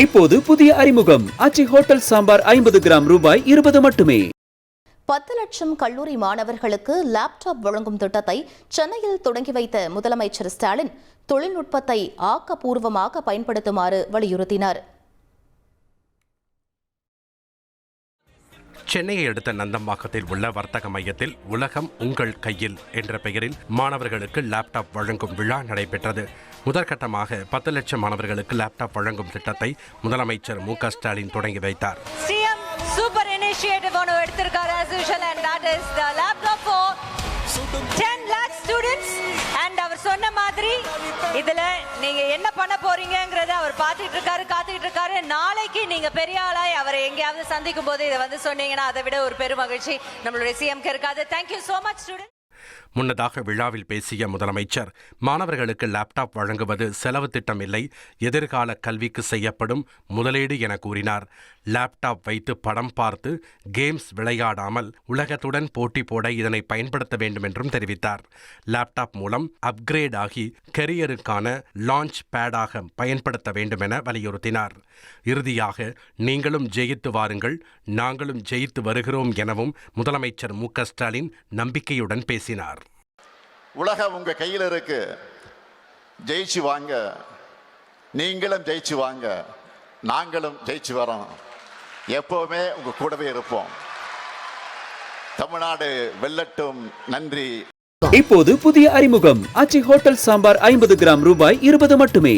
இப்போது புதிய அறிமுகம் ஆச்சி ஹோட்டல் சாம்பார் 50 கிராம் ரூபாய் 20 மட்டுமே. 10 லட்சம் கல்லூரி மாணவர்களுக்கு லேப்டாப் வழங்கும் திட்டத்தை சென்னையில் தொடங்கி வைத்த முதலமைச்சர் ஸ்டாலின் தொழில்நுட்பத்தை ஆக்கப்பூர்வமாக பயன்படுத்துமாறு வலியுறுத்தினார். சென்னையை அடுத்த நந்தம்பாக்கத்தில் உள்ள வர்த்தக மையத்தில் உலகம் உங்கள் கையில் என்ற பெயரில் மாணவர்களுக்கு லேப்டாப் வழங்கும் விழா நடைபெற்றது. முதற்கட்டமாக 10 லட்சம் மாணவர்களுக்கு லேப்டாப் வழங்கும் திட்டத்தை முதலமைச்சர் மு.க. ஸ்டாலின் தொடங்கி வைத்தார். சூப்பர் இனிஷியேட்டிவ் ஒன்று எடுத்திருக்காரு as usual, and that is the laptop for 10 lakh students. and அவர் சொன்ன மாதிரி இதுல நீங்க என்ன பண்ண போறீங்கங்கறத அவர் காத்துட்டு இருக்காரு. நாளைக்கு நீங்க பெரிய ஆளாய் அவரை எங்கேயாவது சந்திக்கும் போது இதை வந்து சொன்னீங்கன்னா அதை விட ஒரு பெரும் மகிழ்ச்சி நம்மளுடைய சிஎம்க்கு இருக்காது. Thank you so much student. முன்னதாக விழாவில் பேசிய முதலமைச்சர் மாணவர்களுக்கு லேப்டாப் வழங்குவது செலவு திட்டம் இல்லை, எதிர்கால கல்விக்கு செய்யப்படும் முதலீடு என கூறினார். லேப்டாப் வைத்து படம் பார்த்து கேம்ஸ் விளையாடாமல் உலகத்துடன் போட்டி போட இதனை பயன்படுத்த வேண்டும் என்றும் தெரிவித்தார். லேப்டாப் மூலம் அப்கிரேட் ஆகி கெரியருக்கான லான்ச் பேடாக பயன்படுத்த வேண்டும் என வலியுறுத்தினார். இறுதியாக நீங்களும் ஜெயித்து வாருங்கள், நாங்களும் ஜெயித்து வருகிறோம் எனவும் முதலமைச்சர் மு.க. ஸ்டாலின் நம்பிக்கையுடன் பேசினார். உலகம் உங்க கையில் இருக்கு, ஜெயிச்சு வாங்க, நீங்களும் ஜெயிச்சு வாங்க, நாங்களும் ஜெயிச்சு வரோம், எப்பவுமே உங்க கூடவே இருப்போம். தமிழ்நாடு வெல்லட்டும். நன்றி. இப்போது புதிய அறிமுகம் ஆச்சி ஹோட்டல் சாம்பார் 50 கிராம் ரூபாய் 20 மட்டுமே.